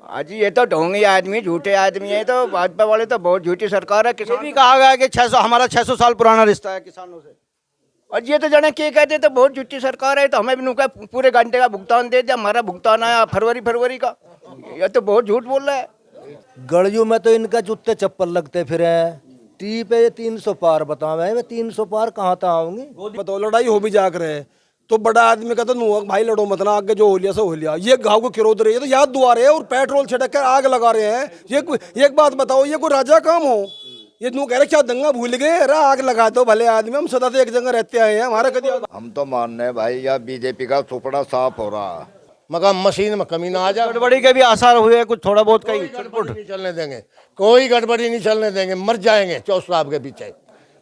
आज ये तो ढोंगी आदमी, झूठे आदमी है। तो भाजपा वाले तो बहुत झूठी सरकार है। ये किसान भी कहा गया है कि 600 हमारा 600 साल पुराना रिश्ता है किसानों से। और ये तो जाने क्या कहते, तो बहुत झूठी सरकार है। तो हमें भी उनका पूरे घंटे का भुगतान दे दिया। हमारा भुगतान आया फरवरी का। ये तो बहुत झूठ बोल रहा है। गलियों में तो इनका जूते चप्पल लगते फिर टी पे 300 पार बतावे। मैं 300 पार कहाँ तक आऊंगी। बताओ, लड़ाई हो भी जाकर है तो बड़ा आदमी का तो नुआ भाई लड़ो मत ना, आगे जो हो लिया सो हो लिया। ये घाव को किरोध रही है तो याद दुआ रहे हैं और पेट्रोल छिड़क कर आग लगा रहे हैं। ये एक बात बताओ, ये कोई राजा काम हो? ये नू कह रहे क्या दंगा भूल गए, अरे आग लगा दो भले आदमी, हम सदा से एक जगह रहते आए हैं। हमारा कभी हम तो मान रहे हैं भाई, या बीजेपी का सुपड़ा साफ हो रहा है। मगर मशीन में कमी ना आ जाए। गड़बड़ी के भी आसार हुए कुछ थोड़ा बहुत कहीं गड़बड़ी नहीं चलने देंगे, कोई गड़बड़ी नहीं चलने देंगे। मर जाएंगे चौस साहब के पीछे,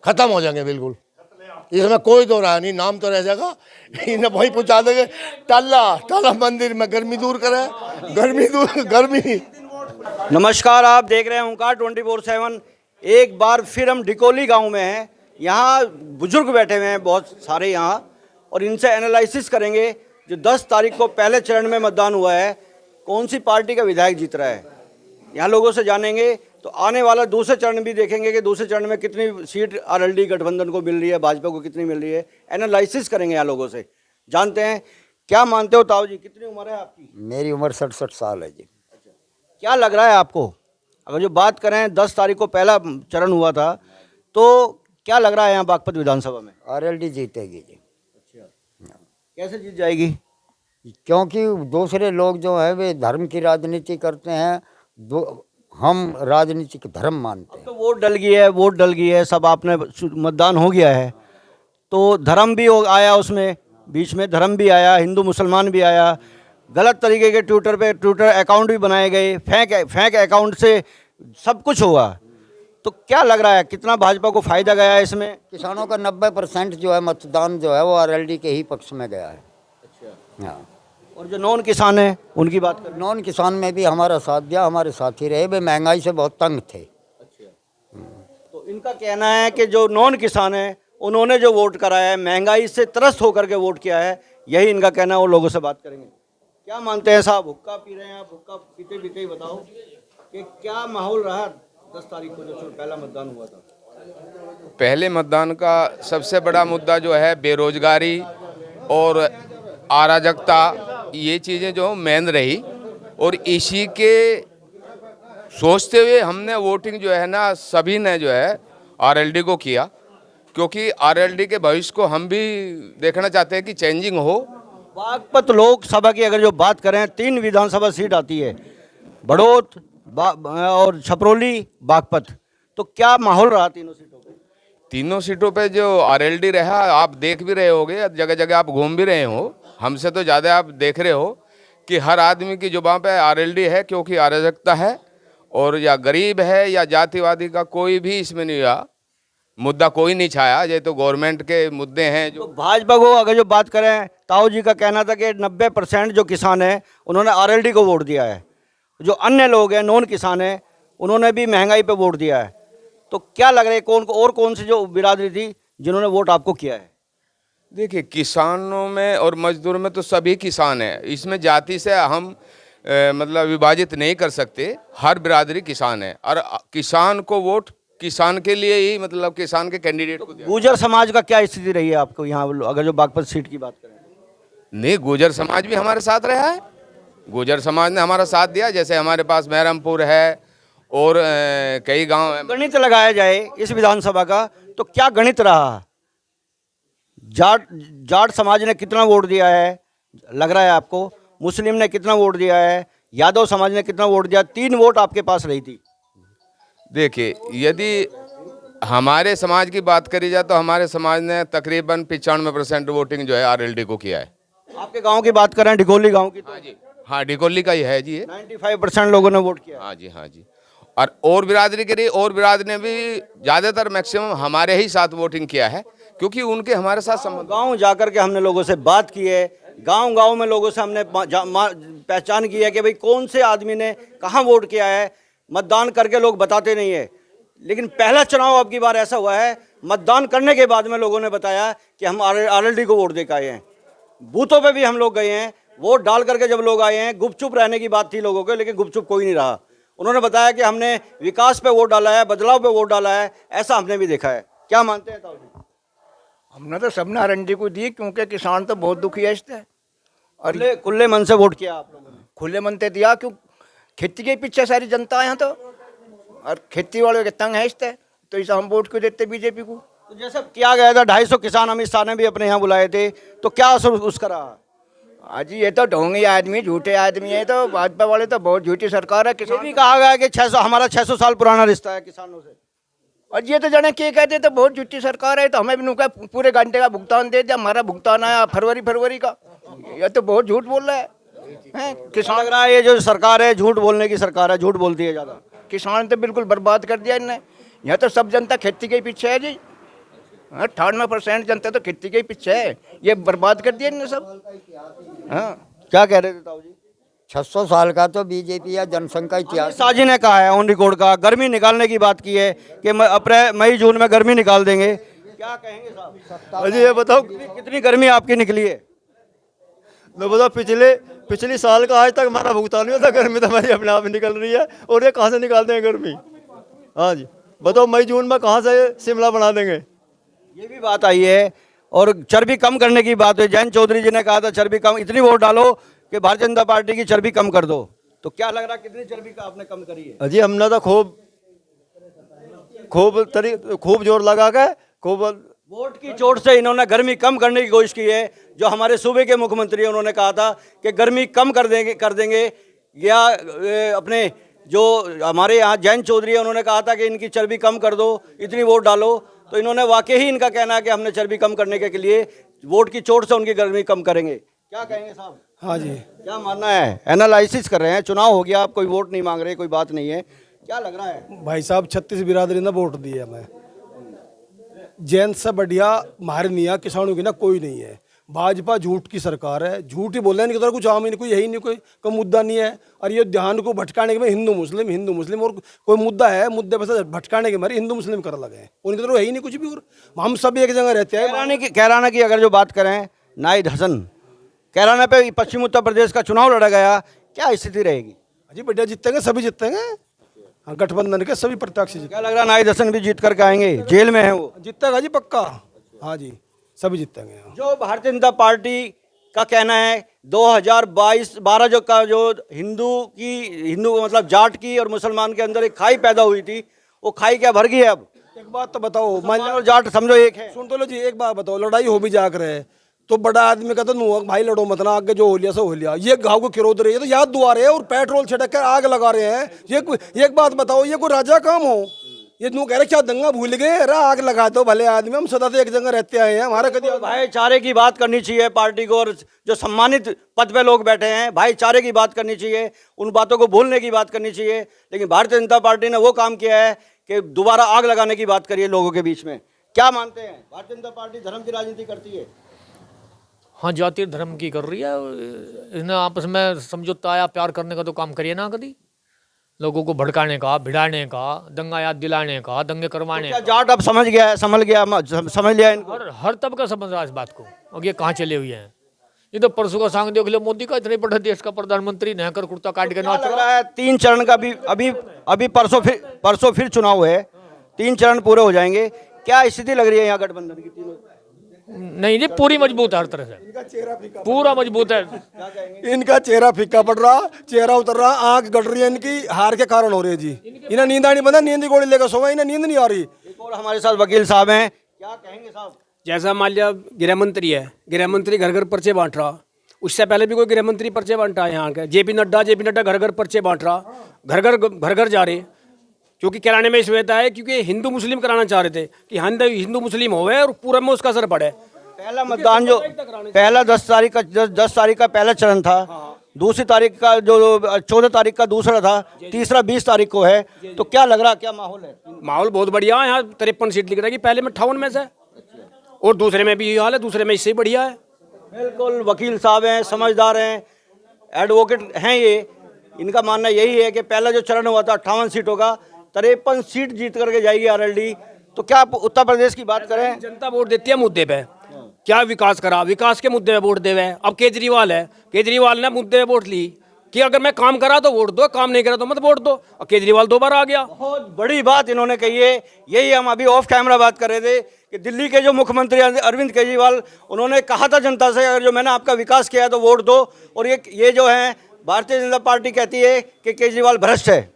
खत्म हो जाएंगे बिल्कुल। इसमें कोई दो राय नहीं, नाम तो रह जाएगा। इन्हें वही पहुंचा देंगे टाला मंदिर में, गर्मी दूर करे, गर्मी। नमस्कार, आप देख रहे हैं ओंकार 24/7। एक बार फिर हम डिकोली गांव में हैं। यहाँ बुजुर्ग बैठे हुए हैं बहुत सारे यहाँ, और इनसे एनालिसिस करेंगे जो 10 तारीख को पहले चरण में मतदान हुआ है, कौन सी पार्टी का विधायक जीत रहा है। यहाँ लोगों से जानेंगे। तो आने वाला दूसरे चरण भी देखेंगे कि दूसरे चरण में कितनी सीट आरएलडी गठबंधन को मिल रही है, भाजपा को कितनी मिल रही है। एनालिसिस करेंगे यहाँ लोगों से, जानते हैं क्या मानते हो। ताऊ जी, कितनी उम्र है आपकी? मेरी उम्र 67 साल है जी। क्या लग रहा है आपको, अगर जो बात करें 10 तारीख को पहला चरण हुआ था, तो क्या लग रहा है यहाँ बागपत विधानसभा में? आरएलडी जीतेगी जी। कैसे जीत जाएगी? क्योंकि दूसरे लोग जो है वे धर्म की राजनीति करते हैं, हम राजनीति के धर्म मानते हैं। तो वोट डल गई है, सब आपने मतदान हो गया है, तो धर्म भी आया उसमें, बीच में धर्म भी आया, हिंदू मुसलमान भी आया। गलत तरीके के ट्विटर अकाउंट भी बनाए गए, फेक अकाउंट से सब कुछ हुआ। तो क्या लग रहा है कितना भाजपा को फायदा गया है इसमें? किसानों का 90% जो है मतदान जो है वो आरएलडी के ही पक्ष में गया है। अच्छा। हाँ। और जो नॉन किसान है उनकी बात करें, नॉन किसान में भी हमारा साथ दिया, हमारे साथी रहे। वे महंगाई से बहुत तंग थे। तो इनका कहना है कि जो नॉन किसान है उन्होंने जो वोट कराया है, महंगाई से त्रस्त होकर के वोट किया है, यही इनका कहना है। वो लोगों से बात करेंगे। क्या मानते हैं साहब, हुक्का पी रहे हैं आप? हुक्का पीते पीते ही बताओ कि क्या माहौल रहा 10 तारीख को जो पहला मतदान हुआ था। पहले मतदान का सबसे बड़ा मुद्दा जो है बेरोजगारी और अराजकता, ये चीज़ें जो मेन रही, और इसी के सोचते हुए हमने वोटिंग जो है ना सभी ने जो है आरएलडी को किया, क्योंकि आरएलडी के भविष्य को हम भी देखना चाहते हैं कि चेंजिंग हो। बागपत लोकसभा की अगर जो बात करें, 3 विधानसभा सीट आती है, बड़ौत और छपरौली, बागपत। तो क्या माहौल रहा तीनों सीटों पे? तीनों सीटों पे जो आरएलडी रहा, आप देख भी रहे होगे, जगह जगह आप घूम भी रहे हो, हमसे तो ज़्यादा आप देख रहे हो कि हर आदमी की जुबान पे आरएलडी है, क्योंकि अराजकता है, और या गरीब है या जातिवादी का कोई भी इसमें नहीं हुआ, मुद्दा कोई नहीं छाया। ये तो गवर्नमेंट के मुद्दे हैं जो तो भाजपा को अगर जो बात करें, ताऊ जी का कहना था कि 90% जो किसान हैं उन्होंने आरएलडी को वोट दिया है। जो अन्य लोग हैं, नॉन किसान हैं, उन्होंने भी महंगाई पे वोट दिया है। तो क्या लग रहा है कौन सी जो बिरादरी थी जिन्होंने वोट आपको किया है? देखिए, किसानों में और मजदूर में तो सभी किसान हैं, इसमें जाति से हम मतलब विभाजित नहीं कर सकते। हर बिरादरी किसान है, और किसान को वोट किसान के लिए ही, मतलब किसान के कैंडिडेट को दिया। गुर्जर समाज का क्या स्थिति रही है आपको यहाँ, अगर जो बागपत सीट की बात करें? नहीं, गुर्जर समाज भी हमारे साथ रहा है, गुर्जर समाज ने हमारा साथ दिया। जैसे हमारे पास महरमपुर है और कई गांव हैं। गणित लगाया जाए इस विधानसभा का, तो क्या गणित रहा? जाट समाज ने कितना वोट दिया है लग रहा है आपको? मुस्लिम ने कितना वोट दिया है? यादव समाज ने कितना वोट दिया? 3 वोट आपके पास रही थी। देखिए, यदि हमारे समाज की बात करी जाए तो हमारे समाज ने तकरीबन 95% वोटिंग जो है आरएलडी को किया है। आपके गांव की बात करें, डिकोली गांव की, तो हाँ जी, हाँ, डिकोली का ही है जी ये। 95% लोगों ने वोट किया। हाँ जी, हाँ जी। और बिरादरी के लिए, और बिरादरी ने भी ज़्यादातर मैक्सिमम हमारे ही साथ वोटिंग किया है, क्योंकि उनके हमारे साथ संबंध। गांव जाकर के हमने लोगों से बात की है, गांव में लोगों से हमने पहचान की है कि भाई कौन से आदमी ने कहाँ वोट किया है। मतदान करके लोग बताते नहीं है, लेकिन पहला चुनाव अब की बार ऐसा हुआ है, मतदान करने के बाद में लोगों ने बताया कि हम आरएलडी को वोट दे के आए हैं। बूथों पे भी हम लोग गए हैं, वोट डाल करके जब लोग आए हैं, गुपचुप रहने की बात थी लोगों के, लेकिन गुपचुप कोई नहीं रहा। उन्होंने बताया कि हमने विकास पे वोट डाला है, बदलाव पे वोट डाला है, ऐसा हमने भी देखा है। क्या मानते हैं ताऊ जी? हमने तो सबने आरएनडी को दी, क्योंकि किसान तो बहुत दुखी है इससे। और खुले मन से वोट किया आप लोगों ने? खुले मन से दिया, क्यों खेती के पीछे सारी जनता है यहाँ तो, और खेती वालों के तंग है इससे, तो इसे हम वोट क्यों देते बीजेपी को। तो जैसे किया गया था 250 किसान अमित शाह ने भी अपने यहाँ बुलाए थे, तो क्या असर उसका रहा? आज ये तो ढोंगी आदमी, झूठे आदमी है, तो भाजपा वाले तो बहुत झूठी सरकार है। ये किसान भी कहा गया है कि 600 हमारा 600 साल पुराना रिश्ता है किसानों से। और ये तो जाने क्या कहते, तो बहुत झूठी सरकार है, तो हमें भी नुका पूरे घंटे का भुगतान दे दिया। हमारा भुगतान आया फरवरी का। ये तो बहुत झूठ बोल रहा है किसान किसान। लग रहा है ये जो सरकार है झूठ बोलने की सरकार है, झूठ बोलती है ज़्यादा। किसान तो बिल्कुल बर्बाद कर दिया इनने। यहाँ तो सब जनता खेती के पीछे है जी। 98% जनता तो खेती के पीछे है, ये बर्बाद कर दिया इनने सब। हाँ, क्या कह रहे थे ताऊ जी? 600 साल का तो बीजेपी या जनसंघ का इतिहास। शाह जी ने कहा है ऑन रिकॉर्ड का, गर्मी निकालने की बात की है कि अप्रैल मई जून में गर्मी निकाल देंगे। क्या कहेंगे साहब? अजी ये बताओ, कितनी गर्मी आपकी निकली है? मैं बताओ पिछली साल का आज तक हमारा भुगतान नहीं होता, गर्मी तो हमारी अपने आप ही निकल रही है। और ये कहाँ से निकालते हैं गर्मी? हाँ जी बताओ, मई जून में कहाँ से शिमला बना देंगे? ये भी बात आई है। और चर्बी कम करने की बात है, जयंत चौधरी जी ने कहा था चर्बी कम, इतनी वोट डालो कि भारतीय जनता पार्टी की चर्बी कम कर दो। तो क्या लग रहा है कितनी चर्बी का आपने कम करी है? अजी हमने तो खूब जोर लगा के खूब। वोट की चोट से इन्होंने गर्मी कम करने की कोशिश की है। जो हमारे सूबे के मुख्यमंत्री हैं उन्होंने कहा था कि गर्मी कम कर देंगे या अपने जो हमारे यहाँ जयंत चौधरी है उन्होंने कहा था कि इनकी चर्बी कम कर दो, इतनी वोट डालो। तो इन्होंने वाकई ही इनका कहना है कि हमने चर्बी कम करने के लिए वोट की चोट से उनकी गर्मी कम करेंगे। क्या कहेंगे साहब? हाँ जी, क्या मानना है? एनालिसिस कर रहे हैं, चुनाव हो गया, आप कोई वोट नहीं मांग रहे, कोई बात नहीं है, क्या लग रहा है? भाई साहब 36 बिरादरी ने वोट दिया। मैं जैन से बढ़िया मार नहीं है किसानों की ना कोई नहीं है। भाजपा झूठ की सरकार है, झूठ ही बोल रहे हैं, इनकी तरह कुछ आम ही नहीं, कोई यही नहीं, कोई मुद्दा नहीं है। और ये ध्यान को भटकाने के में हिंदू मुस्लिम और कोई मुद्दा है, मुद्दे पर भटकाने के मारे हिंदू मुस्लिम कर लगे हैं। उनकी तरह यही नहीं कुछ भी। और हम सब एक जगह रहते हैं। कैराना की अगर जो बात करें, नाहिद हसन कैराना पे पश्चिम उत्तर प्रदेश का चुनाव लड़ा गया, क्या स्थिति रहेगी? जी बढ़िया जीतेंगे, सभी जीतेंगे। हाँ, गठबंधन के सभी प्रत्याशी क्या लग रहा है नाहिद हसन भी जीत करके आएंगे? जेल में है वो। जीतेगा जी पक्का। हाँ जी सभी जीतेंगे। जो भारतीय जनता पार्टी का कहना है 2012 जो हिंदू मतलब जाट की और मुसलमान के अंदर एक खाई पैदा हुई थी, वो खाई क्या भर गई है अब? एक बात तो बताओ, मुसलमान और जाट समझो एक है। सुन तो लो जी, एक बात बताओ, लड़ाई हो भी जाकर है तो बड़ा आदमी का तो नुआ भाई लड़ो मत ना, आगे जो हो लिया सो हो लिया। ये घाव को किरोध रही है तो याद दुआ रहे हैं और पेट्रोल छिड़क कर आग लगा रहे हैं। ये एक बात बताओ, ये कोई राजा काम हो? ये नू कह रहे क्या दंगा भूल गए, अरे आग लगा दो भले आदमी, हम सदा से एक जगह रहते आए हैं। हमारा कभी भाईचारे की बात करनी चाहिए पार्टी को, और जो सम्मानित पद पे लोग बैठे हैं भाईचारे की बात करनी चाहिए, उन बातों को भूलने की बात करनी चाहिए। लेकिन भारतीय जनता पार्टी ने वो काम किया है कि दोबारा आग लगाने की बात करिए लोगों के बीच में। क्या मानते हैं, भारतीय जनता पार्टी धर्म की राजनीति करती है? हाँ, जाति धर्म की कर रही है। इसने आपस में समझौता या प्यार करने का तो काम करिए ना कभी। लोगों को भड़काने का, भिड़ाने का, दंगा याद दिलाने का, दंगे करवाने क्या का। जाट अब समझ गया है, समझ लिया इनको? हर तबका समझ रहा है इस बात को। और ये कहाँ चले हुए हैं? ये तो परसों का सांग देख लो, मोदी का इतने बड़े देश का प्रधानमंत्री नहकर कुर्ता काट के नाच लग रहा रहा है 3 चरण का भी अभी परसों फिर चुनाव है, 3 चरण पूरे हो जाएंगे। क्या स्थिति लग रही है यहाँ गठबंधन की? तीनों नहीं, ये पूरी मजबूत है, हर तरह से पूरा मजबूत है। इनका चेहरा फीका पड़ रहा, चेहरा उतर रहा, आंख गड़ रही है इनकी, हार के कारण हो रही है जी। इन्हें नींद नहीं बंदा, नींद की गोली लेकर सोवा, इन्हें नींद नहीं आ रही। एक और हमारे साथ वकील साहब हैं, क्या कहेंगे साहब? जैसा मान लिया गृह मंत्री है, गृह मंत्री घर घर पर्चे बांट रहा। उससे पहले भी कोई गृह मंत्री पर्चे बांटा है यहाँ के। जेपी नड्डा घर घर पर्चे बांट रहा, घर घर जा रहे। क्योंकि कराने में इसमें है क्योंकि हिंदू मुस्लिम कराना चाह रहे थे कि हिंदू मुस्लिम होवे और पूरा में उसका असर पड़े। पहला मतदान जो पहला 10 तारीख का पहला चरण था, दूसरी तारीख का जो 14 तारीख का दूसरा था, तीसरा 20 तारीख को है। तो क्या लग रहा, क्या माहौल है? माहौल बहुत बढ़िया है। यहाँ 53 सीट लिख रहा है, पहले में 58 में से, और दूसरे में भी यही हाल है, दूसरे में इससे बढ़िया है। बिल्कुल, वकील साहब हैं, समझदार हैं, एडवोकेट हैं ये। इनका मानना यही है कि पहला जो चरण हुआ था 58 सीटों का, 53 सीट जीत करके जाएगी आरएलडी। तो क्या आप उत्तर प्रदेश की बात करें? जनता वोट देती है मुद्दे पे क्या विकास करा, विकास के मुद्दे पे वोट देवे। अब केजरीवाल है, केजरीवाल ने मुद्दे पे वोट ली कि अगर मैं काम करा तो वोट दो, काम नहीं करा तो मत वोट दो। और केजरीवाल दोबारा आ गया। बहुत बड़ी बात इन्होंने कही है। यही हम अभी ऑफ कैमरा बात कर रहे थे कि दिल्ली के जो मुख्यमंत्री अरविंद केजरीवाल, उन्होंने कहा था जनता से अगर जो मैंने आपका विकास किया है तो वोट दो। और ये जो है भारतीय जनता पार्टी कहती है कि केजरीवाल भ्रष्ट है।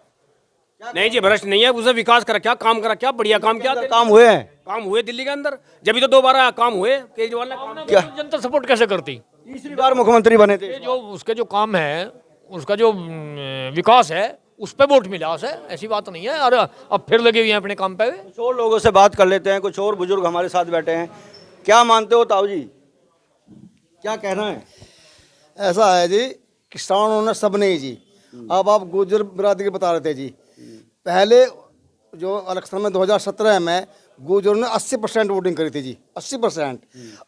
नहीं जी, भ्रष्ट नहीं है, उसने विकास करा, क्या काम करा, क्या बढ़िया काम किया। काम हुए हैं, काम हुए दिल्ली के अंदर, जब भी तो दोबारा काम हुए केजरीवाल ने काम क्या जनता सपोर्ट कैसे करती? तीसरी बार मुख्यमंत्री बने थे। ये जो उसके जो काम है, उसका जो विकास है, उस पे वोट मिला उसे, ऐसी बात नहीं है। और अब फिर लगे हुए हैं अपने काम पे। कुछ और लोगों से बात कर लेते हैं, कुछ और बुजुर्ग हमारे साथ बैठे हैं। क्या मानते हो ताऊ जी, क्या कहना है? ऐसा है जी, किसानों ने सब नहीं जी। अब आप गुर्जर बिरादरी बता रहे थे जी, पहले जो इलेक्शन में 2017 में गुर्जरों ने 80% वोटिंग करी थी जी, 80%।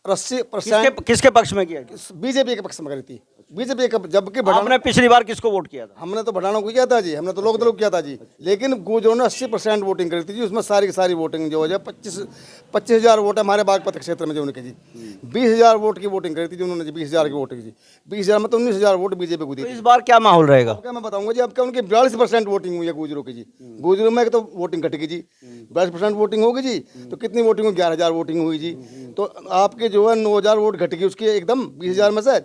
और 80% किसके पक्ष में किया? बीजेपी के पक्ष में करी थी, बीजेपी का। जबकि आपने पिछली बार किसको वोट किया था? हमने तो भड़ाना को किया था जी, हमने तो लोकदल को किया था जी। लेकिन गुर्जरों ने 80% वोटिंग करी थी जी। उसमें सारी की सारी वोटिंग जो है 25,000 वोट है हमारे बागपत क्षेत्र में जो उनके जी। 20,000 वोट की वोटिंग करी थी जी उन्होंने जी, 20,000 की वोटिंग जी। 20,000 में तो 19,000 वोट बीजेपी को दी। तो इस बार क्या माहौल रहेगा? क्या मैं बताऊंगा जी, अब क्या उनकी 42% वोटिंग हुई है गुर्जरों की जी। गुर्जरों में तो वोटिंग घटेगी जी, 42% वोटिंग होगी जी। तो कितनी वोटिंग हुई? 11,000 वोटिंग हुई जी। तो आपके जो है 9,000 वोट घटेगी उसकी एकदम 20,000 में से।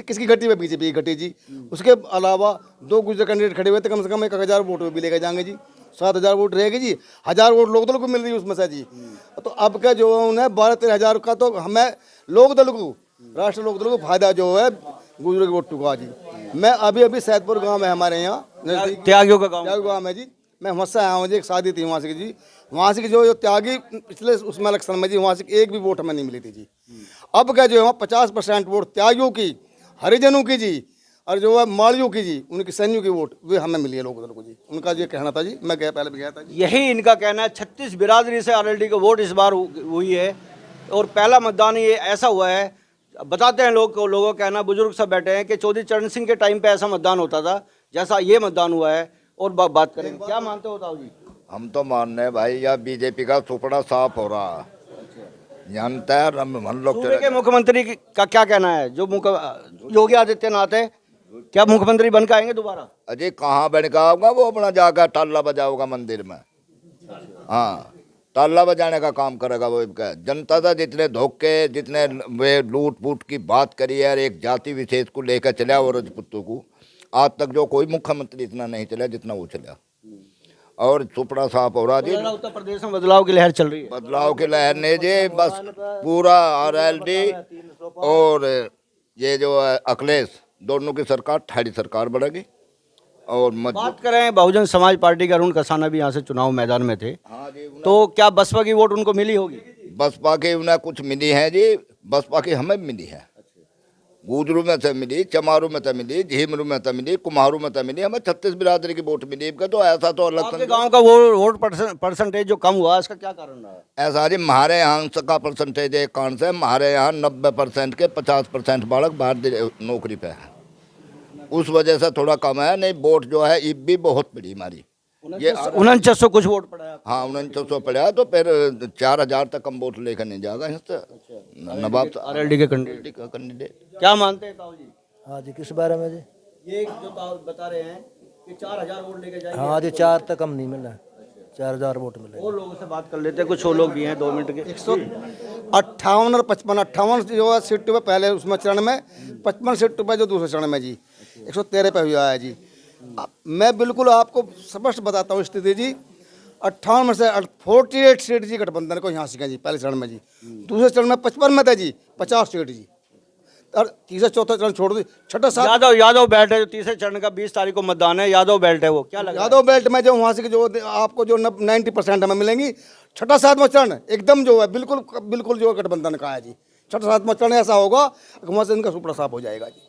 किसकी घटी है? बीजेपी की घटी जी। उसके अलावा 2 गुर्जर कैंडिडेट खड़े हुए थे, कम से कम 1,000 वोट भी लेके जाएंगे जी। 7,000 वोट रहेगी जी, 1,000 वोट लोकदल को मिल रही है उसमें से जी। तो अब क्या जो है उन्हें 12-13,000 का तो हमें लोकदल को, राष्ट्रीय लोकदल को फायदा जो है गुर्जरों के वोट टुका जी। मैं अभी सैदपुर गांव है हमारे यहाँ, त्यागियों का गांव गाँव है जी। मैं वहाँ से आया हूँ जी, एक शादी थी वहाँ से जी। वहाँ से जो त्यागी पिछले उसमें इलेक्शन में जी, वहाँ से एक भी वोट हमें नहीं मिली थी जी। अब क्या जो है 50% वोट त्यागियों की, हरिजनों की जी, और जो है माड़ियों की जी, उनकी सैनियों की वोट वे हमें मिली है लोकदल को जी। उनका ये कहना था जी, मैं गया पहले भी गया था जी। यही इनका कहना है। 36 बिरादरी से आरएलडी को वोट इस बार हुई है और पहला मतदान ये ऐसा हुआ है। बताते हैं लोगों का कहना, बुजुर्ग सब बैठे हैं कि चौधरी चरण सिंह के टाइम पे ऐसा मतदान होता था जैसा ये मतदान हुआ है। और बात करेंगे, क्या मानते हो ताऊ जी? हम तो मान रहे हैं भाई, यह बीजेपी का सुपड़ा साफ हो रहा जानता है। हम लोग सूबे के मुख्यमंत्री का क्या कहना है? जो योगी आदित्यनाथ है, क्या मुख्यमंत्री बनकर आएंगे दोबारा? अजय कहाँ बन का आऊँगा, वो अपना जाकर टाला बजाओगा मंदिर में। हाँ, टाला बजाने का काम करेगा वो। जनता था जितने धोखे, जितने वे लूट फूट की बात करी है, एक जाति विशेष को लेकर चला वो राजपूतों को, आज तक जो कोई मुख्यमंत्री इतना नहीं चला जितना वो चला। और सुपड़ा साफ हो रहा जी। उत्तर प्रदेश में बदलाव की लहर चल रही है। बदलाव की लहर ने जी, बस पूरा आरएलडी और ये जो है अखिलेश, दोनों की सरकार ठाड़ी सरकार बढ़ेगी। और बात करें बहुजन समाज पार्टी के, अरुण कसाना भी यहाँ से चुनाव मैदान में थे, तो क्या बसपा की वोट उनको मिली होगी? बसपा की उन्हें कुछ मिली है जी, बसपा की हमें मिली है। गुजरू में से मिली, चमारू में से मिली, झीमरू में से मिली, कुम्हारू में से मिली, हमें 36 बिरादरी की वोट मिली। तो ऐसा तो अलग आपके गांव का वो वोट परसेंटेज जो कम हुआ, इसका क्या कारण रहा है? ऐसा जी, हमारे यहाँ का परसेंटेज एक कारण से हमारे यहाँ 90% के 50% बालक बाहर नौकरी पे है, उस वजह से थोड़ा कम है। नहीं वोट जो है ईब भी बहुत पड़ी हमारी, ये 4900 कुछ वोट पड़ा है। हाँ 4900 पड़ा, तो फिर 4,000 तक हम वोट लेकर नहीं जाएगा यहाँ से। नवाब आरएलडी के कैंडिडेट क्या मानते हैं ताऊ जी? हाँ जी, किस बारे में जी? ये जो ताऊ बता रहे हैं कि 4,000 वोट लेके जाएंगे। हाँ जी, 4 तक कम नहीं मिला, 4,000 वोट मिले। और लोगों से बात कर लेते हैं, कुछ और लोग भी हैं, 2 मिनट के। 158 और 55, 58 जो है सीट पे पहले उसमें चरण में, 55 सीट पे जो दूसरे चरण में जी 113 पे हुआ है जी। मैं बिल्कुल आपको स्पष्ट बताता हूँ स्थिति जी। 58 में से 48 सीट जी गठबंधन को यहाँ से जी पहले चरण में जी। दूसरे चरण में 55 में था जी 50 सीट जी। और तीसरा चौथा चरण छोड़ दी, छठा सात यादव बेल्ट है जो तीसरे चरण का 20 तारीख को मतदान है, यादव बेल्ट है वो क्या लगा? यादव बेल्ट में जो वहाँ से जो आपको जो 90% हमें मिलेंगी। छठा सातवां चरण एकदम जो है बिल्कुल जो गठबंधन का है जी। छठा सातवां चरण ऐसा होगा वहाँ से इनका सुपड़ा साफ हो जाएगा जी।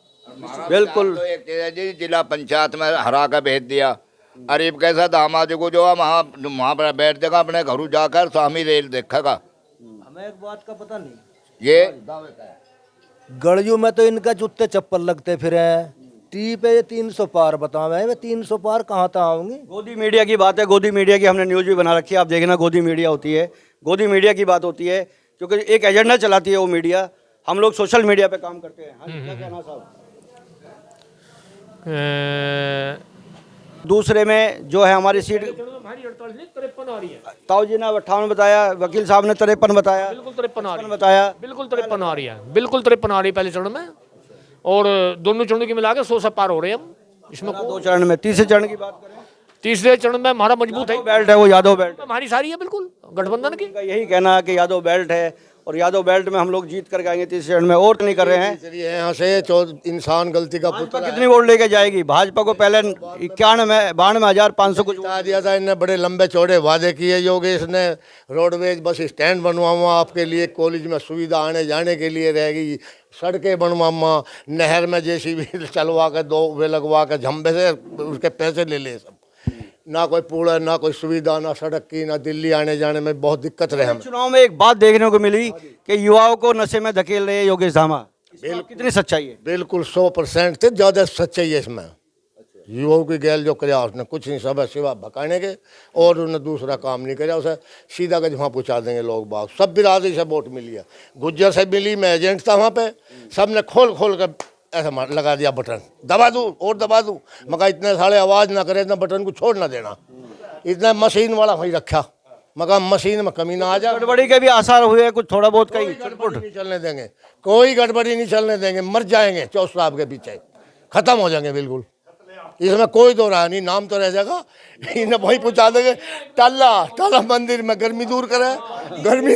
बिल्कुल। तो एक चीज़ है जी, जिला पंचायत में हरा कर भेज दिया। अरीब कैसा दामाद को जो है वहाँ पर बैठ देगा, अपने घरों जाकर स्वामी रेल देखेगा। हमें एक बात का पता नहीं, ये गलियों में तो इनका जूते चप्पल लगते फिर हैं। टी पे 300 पार बतावे, मैं 300 पार कहाँ तक आऊँगी? गोदी मीडिया की बात है, गोदी मीडिया की हमने न्यूज़ भी बना रखी है, आप देखना। गोदी मीडिया होती है, गोदी मीडिया की बात होती है, क्योंकि एक एजेंडा चलाती है वो मीडिया। हम लोग सोशल मीडिया पे काम करते हैं। हाँ जी, क्या कहना साहब? दूसरे में जो है हमारी सीट हमारी 53 आ रही है, ताऊ जी ने 58 बताया, वकील साहब ने 53 बताया, बिल्कुल 53 आ रही है, बताया। बिल्कुल 53 आ रही है, बिल्कुल 53 आ रही है पहले चरण में, और दोनों चरणों की मिला के 100 से पार हो रहे हैं हम इसमें। 2 चरण में, तीसरे चरण की बात करें, तीसरे चरण में हमारा मजबूत है, बेल्ट है वो यादव बेल्ट, हमारी सारी है बिल्कुल गठबंधन की। इनका यही कहना है कि यादव बेल्ट है और यादव बेल्ट में हम लोग जीत करके आएंगे तीसरे चरण में, और नहीं कर रहे हैं। चलिए यहाँ से इंसान गलती का भाजपा कितनी वोट लेके जाएगी? भाजपा को पहले 92,500 कुछ बता दिया था, इनने बड़े लंबे चौड़े वादे किए योगेश ने, रोडवेज बस स्टैंड बनवाऊंगा आपके लिए, कॉलेज में सुविधा आने जाने के लिए रहेगी, सड़कें बनवाऊंगा, नहर में जेसीबी चलवा के 2 वे लगवा के झंबे से उसके पैसे ले ले सब, ना कोई पुल है, ना कोई सुविधा, ना सड़क की, ना दिल्ली आने जाने में बहुत दिक्कत रहे हमें। चुनाव में एक बात देखने को मिली कि युवाओं को नशे में धकेल रहे हैं योगेश धामा, कितनी सच्चाई है? बिल्कुल 100% से ज़्यादा सच्चाई है इसमें। युवाओं की गैल जो कराया उसने कुछ नहीं, सब है सिवा भकाने के, और उन्होंने दूसरा काम नहीं कराया, उसे सीधा के वहाँ पहुँचा देंगे लोग बाग। सब बिरादरी से वोट मिली है, गुज्जर से मिली, मैं एजेंट था वहाँ पे, सब ने खोल खोल कर ऐसा लगा दिया बटन, दबा दूँ और दबा दूँ, मगर इतने सारे आवाज़ ना करे, इतना बटन को छोड़ ना देना, इतना मशीन वाला वहीं रखा, मगर मशीन में कमी ना आ जाए। गड़बड़ी के भी आसार हुए कुछ, थोड़ा बहुत कहीं गड़बड़ी नहीं चलने देंगे, कोई गड़बड़ी नहीं चलने देंगे, मर जाएंगे 24 साहब के पीछे, खत्म हो जाएंगे बिल्कुल, इसमें कोई दो राय नहीं, नाम तो रह जाएगा, इन्हें वहीं पहुँचा देंगे। टाला मंदिर में गर्मी दूर करे, गर्मी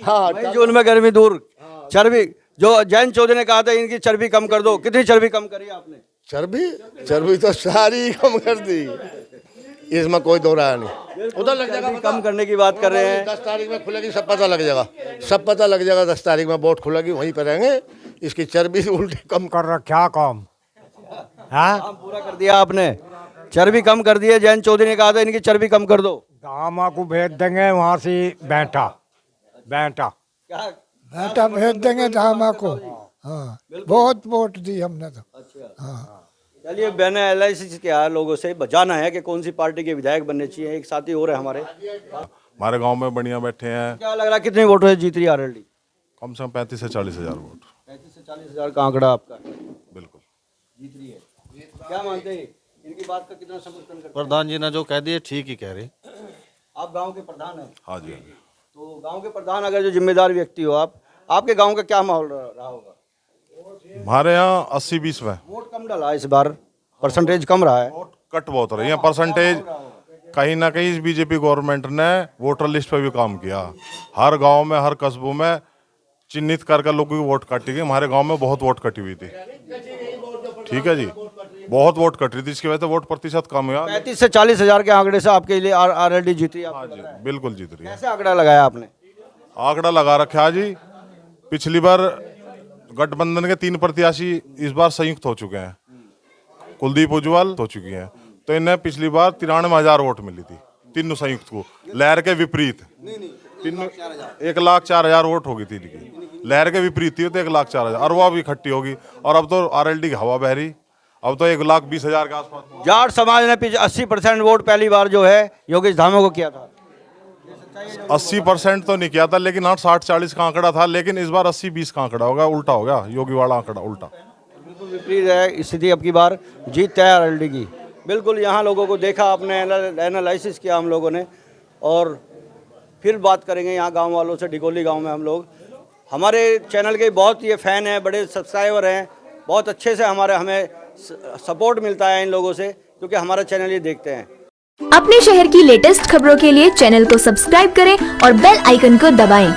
हाँ, जून में गर्मी दूर, चर्बी जो जयंत चौधरी ने कहा था इनकी चर्बी कम कर दो, कितनी चर्बी कम करी आपने? चर्बी तो सारी कम कर दी, इसमें कोई दो राय नहीं। उधर लग जाएगा, कम करने की बात कर रहे हैं। 10 तारीख में खुलेगी, सब पता लग जाएगा, सब पता लग जाएगा, 10 तारीख में वोट खुलेगी, वहीं पर रहेंगे, इसकी चर्बी उल्टी कम कर रहा क्या काम? काम पूरा कर दिया आपने, चर्बी कम कर दी है। जयंत चौधरी ने कहा था इनकी चर्बी कम कर दो, दामा को भेज देंगे वहाँ से, बैठा भेज देंगे दामा को। हाँ, बहुत वोट दी हमने तो। हाँ, चलिए मैंने एनालिसिस किया, लोगों से जाना है कि कौन सी पार्टी के विधायक बनने चाहिए। एक साथी और है हमारे गांव में बढ़िया बैठे हैं। क्या लग रहा है कितने वोट है जीत रही आरएलडी? कम से कम 35 से 40 हज़ार वोट। 35 से 40 हज़ार का आंकड़ा आपका? बिल्कुल जीत रही है। क्या मानते हैं, इनकी बात का कितना समर्थन करते हैं? प्रधान जी ने जो कह दिए ठीक ही कह रहे। आप गांव के प्रधान हैं? हाँ जी, हाँ जी। तो गांव के प्रधान अगर जो जिम्मेदार व्यक्ति हो आप, आपके गांव का क्या माहौल रहा होगा? हमारे यहाँ 80-20 में वोट कम डाला इस बार, परसेंटेज कम रहा है। वोट कट बहुत रही है, परसेंटेज कहीं ना कहीं बीजेपी गवर्नमेंट ने वोटर लिस्ट पे भी काम किया। हर गांव में, हर कस्बों में चिन्हित करके लोगों की वोट काटी गई। हमारे गांव में बहुत वोट कटी हुई थी। ठीक है जी, बहुत वोट कट रही थी, इसकी वजह से वोट प्रतिशत कम हुआ। 35 से 40 हज़ार के आंकड़े से आपके लिए आरएलडी जीती है? हाँ जी, बिल्कुल जीत रही है। कैसे आंकड़ा लगाया आपने? आंकड़ा लगा रखा जी, पिछली बार गठबंधन के 3 प्रत्याशी इस बार संयुक्त हो चुके हैं, कुलदीप उज्जवल हो चुकी हैं, तो इन्हें पिछली बार 93,000 वोट मिली थी तीनों संयुक्त को। लहर के विपरीत 1,04,000 वोट होगी थी इनकी, लहर के विपरीत थी तो 1,04,000, और वो भी इकट्ठी होगी। और अब तो आरएलडी की हवा बह रही, अब तो 1,20,000 के आसपास। जाट समाज ने 80% वोट पहली बार जो है योगेश धामा को किया था। 80% तो नहीं किया था, लेकिन हाँ 60-40 का आंकड़ा था, लेकिन इस बार 80-20 का आंकड़ा होगा, उल्टा हो गया, योगी वाला आंकड़ा उल्टा। बिल्कुल विपरीत है स्थिति, अब की बार जीत है आरएलडी की। बिल्कुल यहाँ लोगों को देखा आपने, एनालिसिस किया हम लोगों ने, और फिर बात करेंगे यहाँ गांव वालों से। डिकोली गांव में हम लोग, हमारे चैनल के बहुत ये फ़ैन हैं, बड़े सब्सक्राइबर हैं, बहुत अच्छे से हमें सपोर्ट मिलता है इन लोगों से, क्योंकि हमारा चैनल ये देखते हैं। अपने शहर की लेटेस्ट खबरों के लिए चैनल को सब्सक्राइब करें और बेल आइकन को दबाएं।